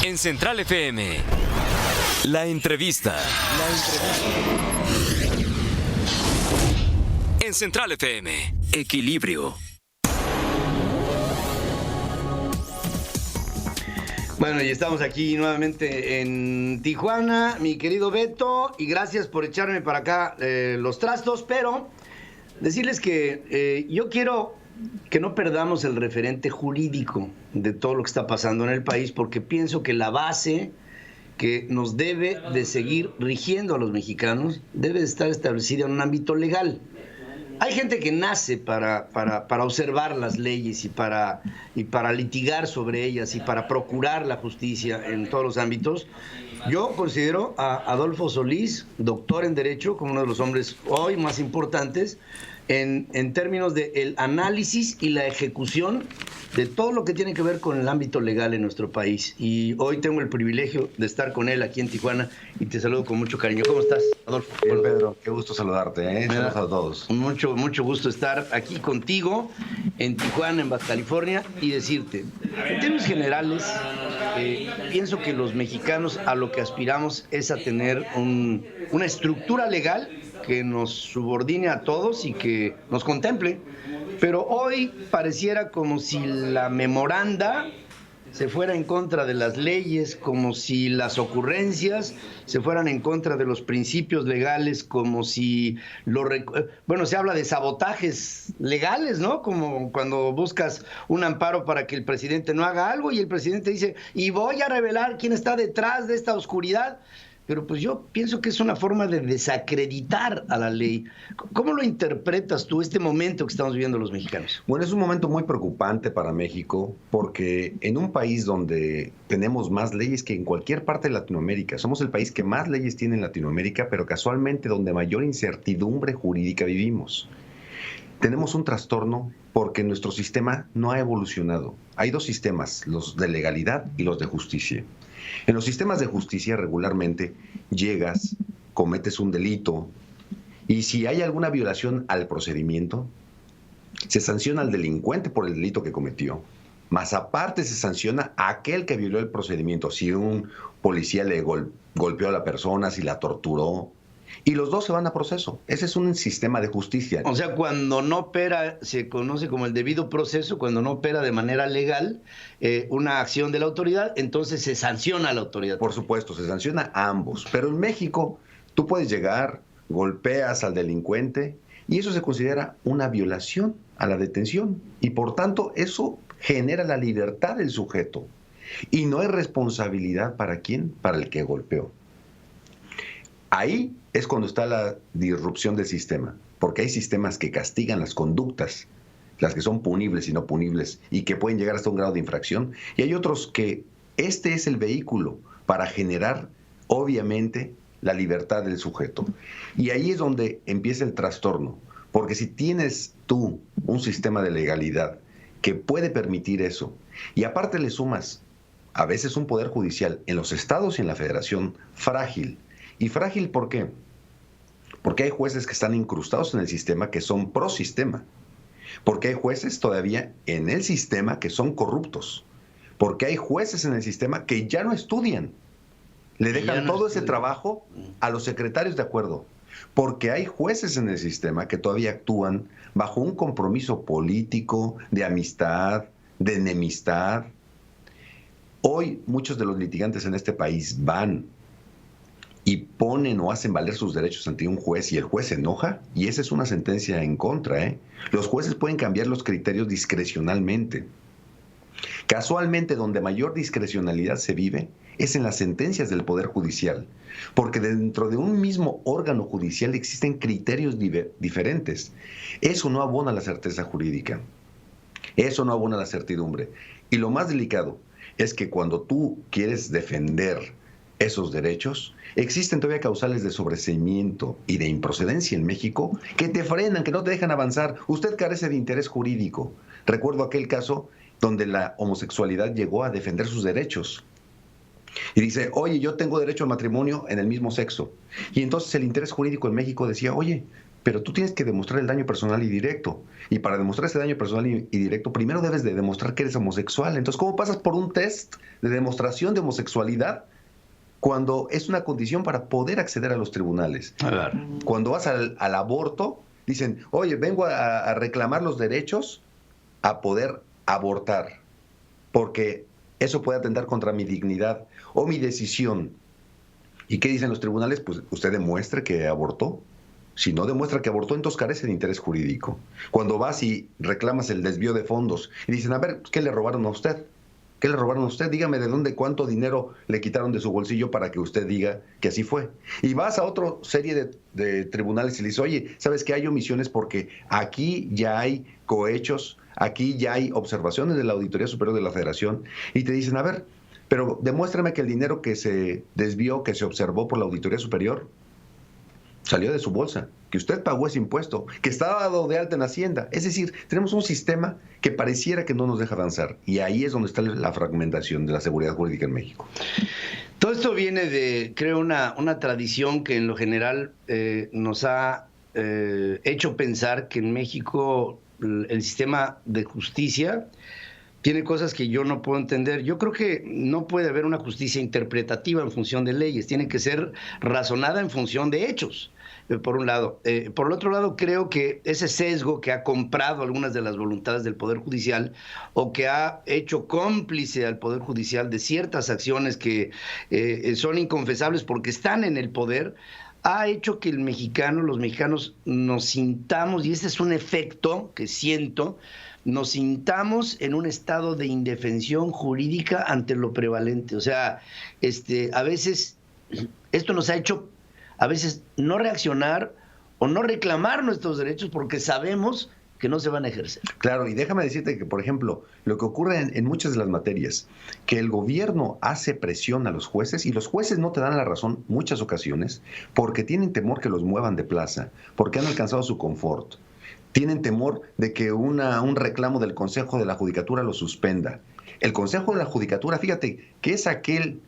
En Central FM, la entrevista. En Central FM, Equilibrio. Bueno, y estamos aquí nuevamente en Tijuana, mi querido Beto, y gracias por echarme para acá los trastos, pero decirles que yo quiero que no perdamos el referente jurídico de todo lo que está pasando en el país, porque pienso que la base que nos debe de seguir rigiendo a los mexicanos debe de estar establecida en un ámbito legal. Hay gente que nace para observar las leyes y para litigar sobre ellas y para procurar la justicia en todos los ámbitos. Yo considero a Adolfo Solís, doctor en Derecho, como uno de los hombres hoy más importantes en términos del análisis y la ejecución de todo lo que tiene que ver con el ámbito legal en nuestro país. Y hoy tengo el privilegio de estar con él aquí en Tijuana y te saludo con mucho cariño. ¿Cómo estás, Adolfo? Bien, Pedro, qué gusto saludarte, ¿eh? Saludos a todos. Mucho gusto estar aquí contigo en Tijuana, en Baja California, y decirte, en términos generales, pienso que los mexicanos a lo que aspiramos es a tener una estructura legal que nos subordine a todos y que nos contemple. Pero hoy pareciera como si la memoranda se fuera en contra de las leyes, como si las ocurrencias se fueran en contra de los principios legales, como si se habla de sabotajes legales, ¿no? Como cuando buscas un amparo para que el presidente no haga algo y el presidente dice, y voy a revelar quién está detrás de esta oscuridad. Pero pues yo pienso que es una forma de desacreditar a la ley. ¿Cómo lo interpretas tú este momento que estamos viviendo los mexicanos? Bueno, es un momento muy preocupante para México porque en un país donde tenemos más leyes que en cualquier parte de Latinoamérica, somos el país que más leyes tiene en Latinoamérica, pero casualmente donde mayor incertidumbre jurídica vivimos. Tenemos un trastorno porque nuestro sistema no ha evolucionado. Hay dos sistemas, los de legalidad y los de justicia. En los sistemas de justicia regularmente llegas, cometes un delito y si hay alguna violación al procedimiento, se sanciona al delincuente por el delito que cometió. Más aparte se sanciona a aquel que violó el procedimiento. Si un policía le golpeó a la persona, si la torturó, y los dos se van a proceso. Ese es un sistema de justicia. O sea, cuando no opera, se conoce como el debido proceso, cuando no opera de manera legal una acción de la autoridad, entonces se sanciona a la autoridad. Por supuesto, se sanciona a ambos. Pero en México, tú puedes llegar, golpeas al delincuente, y eso se considera una violación a la detención. Y por tanto, eso genera la libertad del sujeto. Y no hay responsabilidad ¿para quién? Para el que golpeó. Ahí es cuando está la disrupción del sistema, porque hay sistemas que castigan las conductas, las que son punibles y no punibles, y que pueden llegar hasta un grado de infracción, y hay otros que este es el vehículo para generar, obviamente, la libertad del sujeto. Y ahí es donde empieza el trastorno, porque si tienes tú un sistema de legalidad que puede permitir eso, y aparte le sumas a veces un poder judicial en los estados y en la federación frágil. ¿Y frágil por qué? Porque hay jueces que están incrustados en el sistema que son pro sistema. Porque hay jueces todavía en el sistema que son corruptos. Porque hay jueces en el sistema que ya no estudian. Le dejan todo ese trabajo a los secretarios de acuerdo. Porque hay jueces en el sistema que todavía actúan bajo un compromiso político, de amistad, de enemistad. Hoy muchos de los litigantes en este país van y ponen o hacen valer sus derechos ante un juez y el juez se enoja, y esa es una sentencia en contra, ¿eh? Los jueces pueden cambiar los criterios discrecionalmente. Casualmente, donde mayor discrecionalidad se vive es en las sentencias del Poder Judicial, porque dentro de un mismo órgano judicial existen criterios diferentes. Eso no abona la certeza jurídica, eso no abona la certidumbre. Y lo más delicado es que cuando tú quieres defender esos derechos, existen todavía causales de sobreseimiento y de improcedencia en México que te frenan, que no te dejan avanzar. Usted carece de interés jurídico. Recuerdo aquel caso donde la homosexualidad llegó a defender sus derechos. Y dice, oye, yo tengo derecho al matrimonio en el mismo sexo. Y entonces el interés jurídico en México decía, oye, pero tú tienes que demostrar el daño personal y directo. Y para demostrar ese daño personal y directo, primero debes de demostrar que eres homosexual. Entonces, ¿cómo pasas por un test de demostración de homosexualidad cuando es una condición para poder acceder a los tribunales? A ver. Cuando vas al aborto, dicen, oye, vengo a reclamar los derechos a poder abortar, porque eso puede atentar contra mi dignidad o mi decisión. ¿Y qué dicen los tribunales? Pues usted demuestre que abortó. Si no demuestra que abortó, entonces carece de interés jurídico. Cuando vas y reclamas el desvío de fondos y dicen, a ver, ¿qué le robaron a usted? ¿Qué le robaron a usted? Dígame de dónde, cuánto dinero le quitaron de su bolsillo para que usted diga que así fue. Y vas a otra serie de tribunales y le dices, oye, ¿sabes que hay omisiones? Porque aquí ya hay cohechos, aquí ya hay observaciones de la Auditoría Superior de la Federación, y te dicen, a ver, pero demuéstrame que el dinero que se desvió, que se observó por la Auditoría Superior, salió de su bolsa, que usted pagó ese impuesto, que está dado de alta en Hacienda. Es decir, tenemos un sistema que pareciera que no nos deja avanzar, y ahí es donde está la fragmentación de la seguridad jurídica en México. Todo esto viene de, creo, una tradición que en lo general nos ha hecho pensar que en México el sistema de justicia tiene cosas que yo no puedo entender. Yo creo que no puede haber una justicia interpretativa en función de leyes, tiene que ser razonada en función de hechos, por un lado. Por el otro lado, creo que ese sesgo que ha comprado algunas de las voluntades del Poder Judicial o que ha hecho cómplice al Poder Judicial de ciertas acciones que son inconfesables porque están en el poder, ha hecho que los mexicanos nos sintamos, y este es un efecto que siento, nos sintamos en un estado de indefensión jurídica ante lo prevalente. O sea, a veces esto nos ha hecho a veces no reaccionar o no reclamar nuestros derechos porque sabemos que no se van a ejercer. Claro, y déjame decirte que, por ejemplo, lo que ocurre en muchas de las materias, que el gobierno hace presión a los jueces y los jueces no te dan la razón muchas ocasiones porque tienen temor que los muevan de plaza, porque han alcanzado su confort. Tienen temor de que un reclamo del Consejo de la Judicatura lo suspenda. El Consejo de la Judicatura, fíjate, que es aquel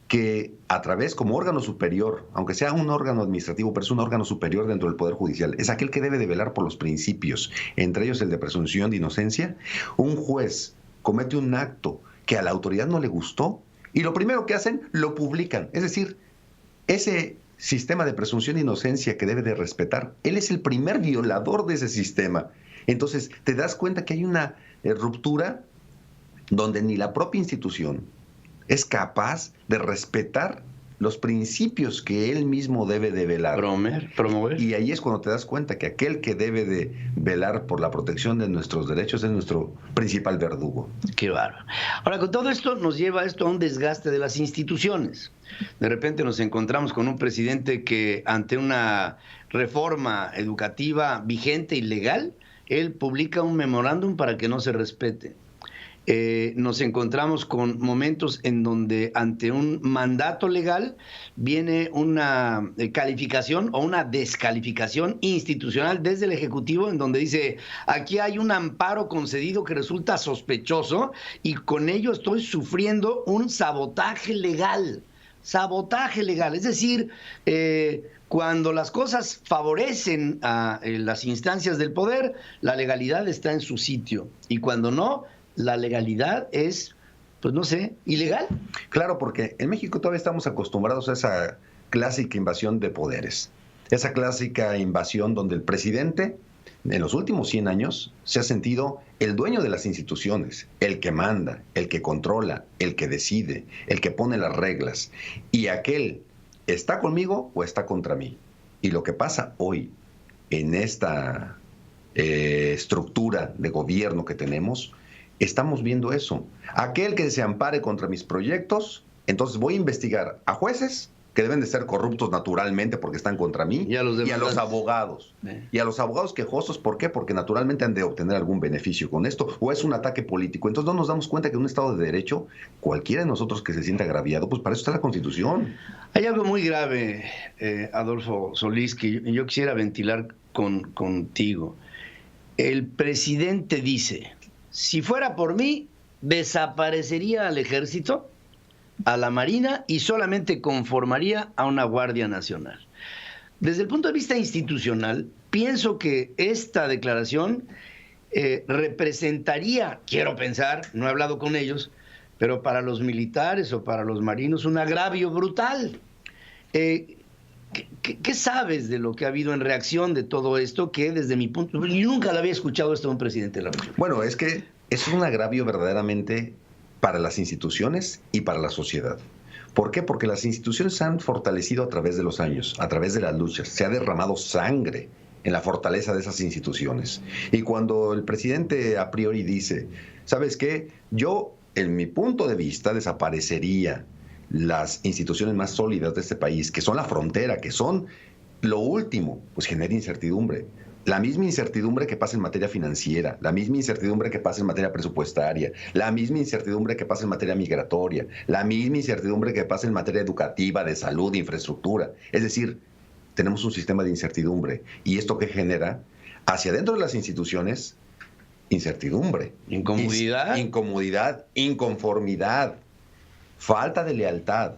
que a través, como órgano superior, aunque sea un órgano administrativo, pero es un órgano superior dentro del Poder Judicial, es aquel que debe de velar por los principios, entre ellos el de presunción de inocencia. Un juez comete un acto que a la autoridad no le gustó y lo primero que hacen, lo publican. Es decir, ese sistema de presunción de inocencia que debe de respetar, él es el primer violador de ese sistema. Entonces, te das cuenta que hay una ruptura donde ni la propia institución es capaz de respetar los principios que él mismo debe de velar. Promover. Y ahí es cuando te das cuenta que aquel que debe de velar por la protección de nuestros derechos es nuestro principal verdugo. Qué bárbaro. Ahora, con todo esto nos lleva esto a un desgaste de las instituciones. De repente nos encontramos con un presidente que ante una reforma educativa vigente y legal, él publica un memorándum para que no se respete. Nos encontramos con momentos en donde ante un mandato legal viene una calificación o una descalificación institucional desde el Ejecutivo en donde dice, aquí hay un amparo concedido que resulta sospechoso y con ello estoy sufriendo un sabotaje legal. Sabotaje legal, es decir, cuando las cosas favorecen a las instancias del poder, la legalidad está en su sitio y cuando no, la legalidad es, pues no sé, ilegal. Claro, porque en México todavía estamos acostumbrados a esa clásica invasión de poderes, esa clásica invasión donde el presidente en los últimos 100 años se ha sentido el dueño de las instituciones, el que manda, el que controla, el que decide, el que pone las reglas, y aquel está conmigo o está contra mí. Y lo que pasa hoy en esta estructura de gobierno que tenemos, estamos viendo eso. Aquel que se ampare contra mis proyectos, entonces voy a investigar a jueces que deben de ser corruptos naturalmente porque están contra mí, y a los abogados. Y a los abogados quejosos, ¿por qué? Porque naturalmente han de obtener algún beneficio con esto, o es un ataque político. Entonces no nos damos cuenta que en un Estado de Derecho, cualquiera de nosotros que se sienta agraviado, pues para eso está la Constitución. Hay algo muy grave, Adolfo Solís, que yo quisiera ventilar contigo. El presidente dice, si fuera por mí, desaparecería al ejército, a la Marina y solamente conformaría a una Guardia Nacional. desde el punto de vista institucional, pienso que esta declaración representaría, quiero pensar, no he hablado con ellos, pero para los militares o para los marinos, un agravio brutal. ¿Qué sabes de lo que ha habido en reacción de todo esto? Que desde mi punto de vista, yo nunca le había escuchado esto a un presidente de la República. Bueno, es que es un agravio verdaderamente para las instituciones y para la sociedad. ¿Por qué? Porque las instituciones se han fortalecido a través de los años, a través de las luchas. Se ha derramado sangre en la fortaleza de esas instituciones. Y cuando el presidente a priori dice, ¿sabes qué? Yo, en mi punto de vista, desaparecería las instituciones más sólidas de este país, que son la frontera, que son lo último, pues genera incertidumbre. La misma incertidumbre que pasa en materia financiera, la misma incertidumbre que pasa en materia presupuestaria, la misma incertidumbre que pasa en materia migratoria, la misma incertidumbre que pasa en materia educativa, de salud, de infraestructura. Es decir, tenemos un sistema de incertidumbre. ¿Y esto qué genera? Hacia dentro de las instituciones, incertidumbre. Incomodidad. Incomodidad, inconformidad, falta de lealtad.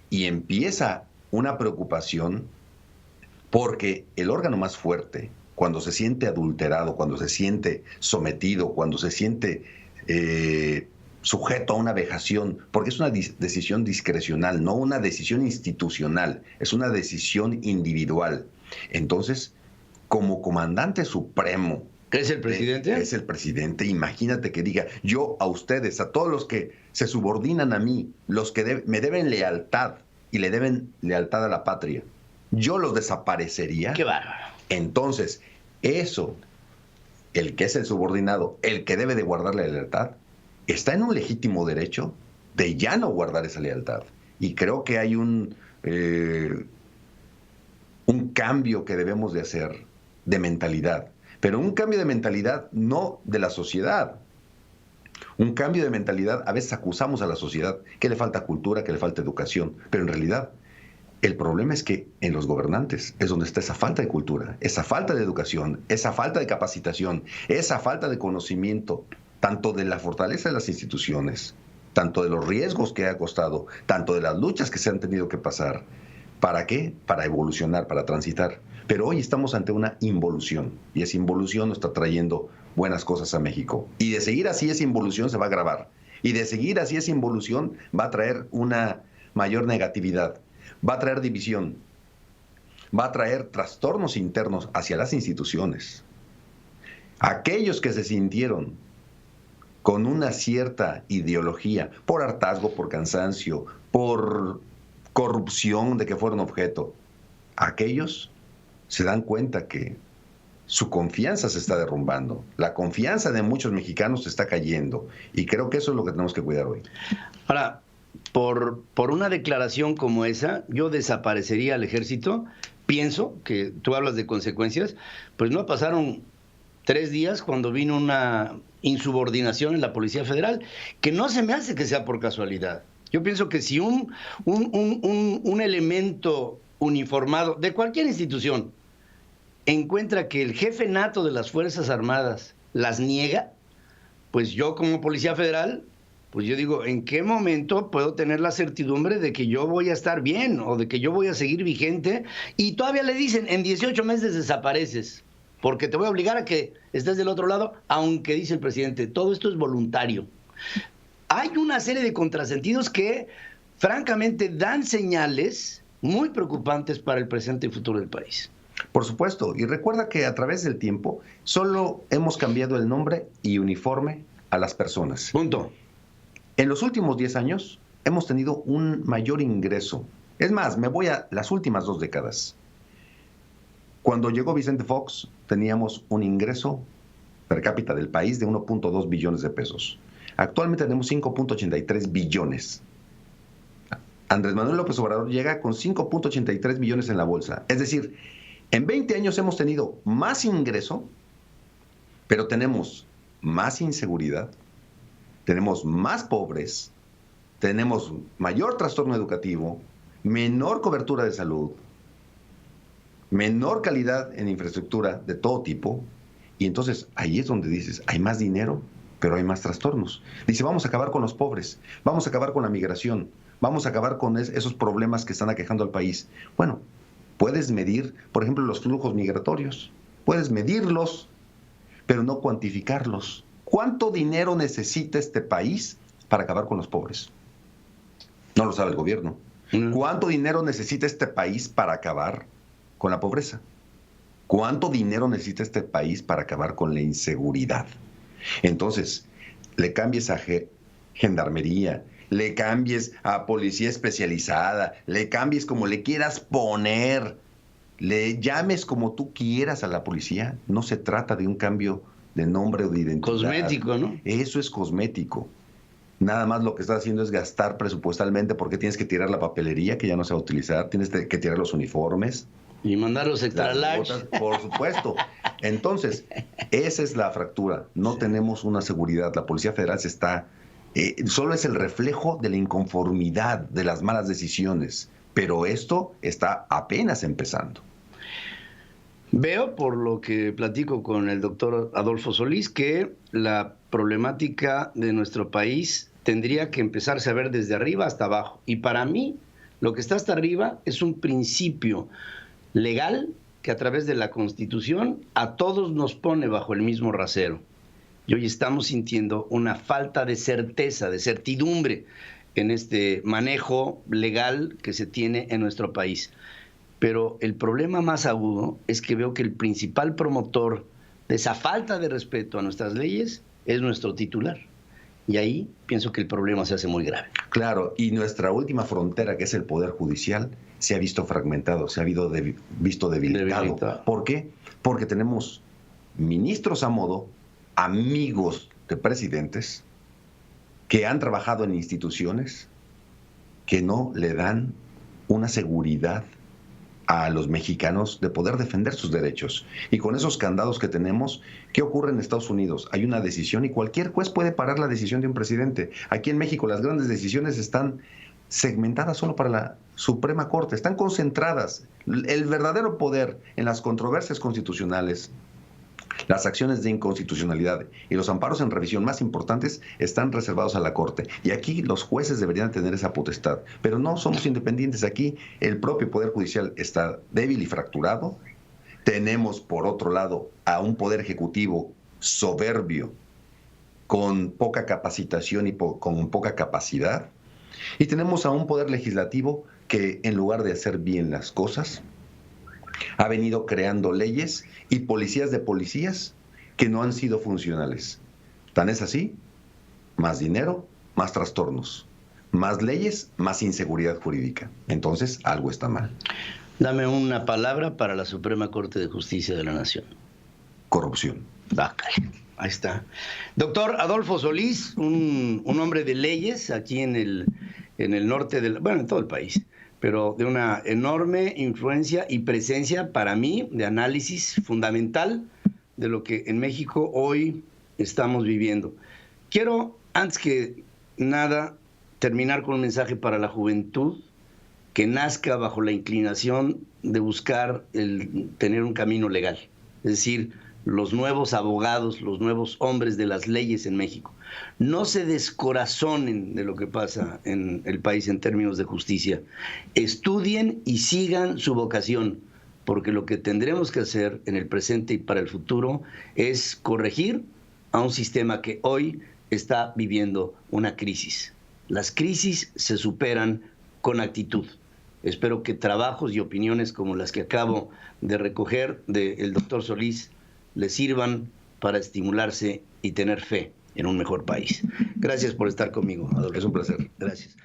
Y empieza una preocupación porque el órgano más fuerte, cuando se siente adulterado, cuando se siente sometido, cuando se siente sujeto a una vejación, porque es una decisión discrecional, no una decisión institucional, es una decisión individual. Entonces, como comandante supremo, ¿Es el presidente? Es el presidente. Imagínate que diga, yo a ustedes, a todos los que se subordinan a mí, los que me deben lealtad y le deben lealtad a la patria, yo los desaparecería. ¡Qué bárbaro! Entonces, eso, el que es el subordinado, el que debe de guardar la lealtad, está en un legítimo derecho de ya no guardar esa lealtad. Y creo que hay un cambio que debemos de hacer de mentalidad. Pero un cambio de mentalidad no de la sociedad. Un cambio de mentalidad, a veces acusamos a la sociedad que le falta cultura, que le falta educación, pero en realidad el problema es que en los gobernantes es donde está esa falta de cultura, esa falta de educación, esa falta de capacitación, esa falta de conocimiento, tanto de la fortaleza de las instituciones, tanto de los riesgos que ha costado, tanto de las luchas que se han tenido que pasar. ¿Para qué? Para evolucionar, para transitar. Pero hoy estamos ante una involución, y esa involución nos está trayendo buenas cosas a México. Y de seguir así, esa involución se va a agravar. Y de seguir así, esa involución va a traer una mayor negatividad, va a traer división, va a traer trastornos internos hacia las instituciones. Aquellos que se sintieron con una cierta ideología, por hartazgo, por cansancio, por corrupción de que fueron objeto, aquellos se dan cuenta que su confianza se está derrumbando, la confianza de muchos mexicanos se está cayendo, y creo que eso es lo que tenemos que cuidar hoy. Ahora, por una declaración como esa, yo desaparecería al ejército. Pienso que tú hablas de consecuencias, pues no pasaron 3 días cuando vino una insubordinación en la Policía Federal, que no se me hace que sea por casualidad. Yo pienso que si un elemento uniformado de cualquier institución encuentra que el jefe nato de las Fuerzas Armadas las niega, pues yo como Policía Federal, pues yo digo, ¿en qué momento puedo tener la certidumbre de que yo voy a estar bien o de que yo voy a seguir vigente? Y todavía le dicen, en 18 meses desapareces, porque te voy a obligar a que estés del otro lado, aunque dice el presidente, todo esto es voluntario. Hay una serie de contrasentidos que, francamente, dan señales muy preocupantes para el presente y futuro del país. Por supuesto, y recuerda que a través del tiempo solo hemos cambiado el nombre y uniforme a las personas. Punto. En los últimos 10 años hemos tenido un mayor ingreso. Es más, me voy a las últimas 2 décadas. Cuando llegó Vicente Fox, teníamos un ingreso per cápita del país de 1.2 billones de pesos. Actualmente tenemos 5.83 billones. Andrés Manuel López Obrador llega con 5.83 billones en la bolsa. Es decir, en 20 años hemos tenido más ingreso, pero tenemos más inseguridad, tenemos más pobres, tenemos mayor trastorno educativo, menor cobertura de salud, menor calidad en infraestructura de todo tipo. Y entonces ahí es donde dices, hay más dinero, pero hay más trastornos. Dice, vamos a acabar con los pobres, vamos a acabar con la migración, vamos a acabar con esos problemas que están aquejando al país. Bueno, Puedes medir, por ejemplo, los flujos migratorios. Puedes medirlos, pero no cuantificarlos. ¿Cuánto dinero necesita este país para acabar con los pobres? No lo sabe el gobierno. ¿Cuánto dinero necesita este país para acabar con la pobreza? ¿Cuánto dinero necesita este país para acabar con la inseguridad? Entonces, le cambies a gendarmería, le cambies a policía especializada, le cambies como le quieras poner, le llames como tú quieras a la policía. No se trata de un cambio de nombre o de identidad. Cosmético, ¿no? Eso es cosmético. Nada más lo que estás haciendo es gastar presupuestalmente porque tienes que tirar la papelería que ya no se va a utilizar, tienes que tirar los uniformes. Y mandarlos extra large. Por supuesto. Entonces, esa es la fractura. No tenemos una seguridad. La Policía Federal solo es el reflejo de la inconformidad, de las malas decisiones. Pero esto está apenas empezando. Veo, por lo que platico con el doctor Adolfo Solís, que la problemática de nuestro país tendría que empezarse a ver desde arriba hasta abajo. Y para mí, lo que está hasta arriba es un principio legal que a través de la Constitución a todos nos pone bajo el mismo rasero. Y hoy estamos sintiendo una falta de certeza, de certidumbre en este manejo legal que se tiene en nuestro país. Pero el problema más agudo es que veo que el principal promotor de esa falta de respeto a nuestras leyes es nuestro titular. Y ahí pienso que el problema se hace muy grave. Claro, y nuestra última frontera, que es el Poder Judicial, se ha visto fragmentado, se ha visto debilitado. ¿Por qué? Porque tenemos ministros a modo, amigos de presidentes, que han trabajado en instituciones que no le dan una seguridad a los mexicanos de poder defender sus derechos. Y con esos candados que tenemos, ¿qué ocurre en Estados Unidos? Hay una decisión y cualquier juez puede parar la decisión de un presidente. Aquí en México las grandes decisiones están segmentadas solo para la Suprema Corte, están concentradas. El verdadero poder en las controversias constitucionales, las acciones de inconstitucionalidad y los amparos en revisión más importantes están reservados a la Corte. Y aquí los jueces deberían tener esa potestad. Pero no somos independientes. Aquí el propio Poder Judicial está débil y fracturado. Tenemos, por otro lado, a un Poder Ejecutivo soberbio, con poca capacitación y con poca capacidad. Y tenemos a un Poder Legislativo que, en lugar de hacer bien las cosas, ha venido creando leyes y policías de policías que no han sido funcionales. Tan es así, más dinero, más trastornos, más leyes, más inseguridad jurídica. Entonces, algo está mal. Dame una palabra para la Suprema Corte de Justicia de la Nación. Corrupción. Ahí está. Doctor Adolfo Solís, un hombre de leyes aquí en el norte en todo el país, pero de una enorme influencia y presencia para mí de análisis fundamental de lo que en México hoy estamos viviendo. Quiero, antes que nada, terminar con un mensaje para la juventud que nazca bajo la inclinación de buscar tener un camino legal, es decir, los nuevos abogados, los nuevos hombres de las leyes en México. No se descorazonen de lo que pasa en el país en términos de justicia. Estudien y sigan su vocación, porque lo que tendremos que hacer en el presente y para el futuro es corregir a un sistema que hoy está viviendo una crisis. Las crisis se superan con actitud. Espero que trabajos y opiniones como las que acabo de recoger del doctor Solís le sirvan para estimularse y tener fe en un mejor país. Gracias por estar conmigo, Adolfo. Es un placer. Gracias.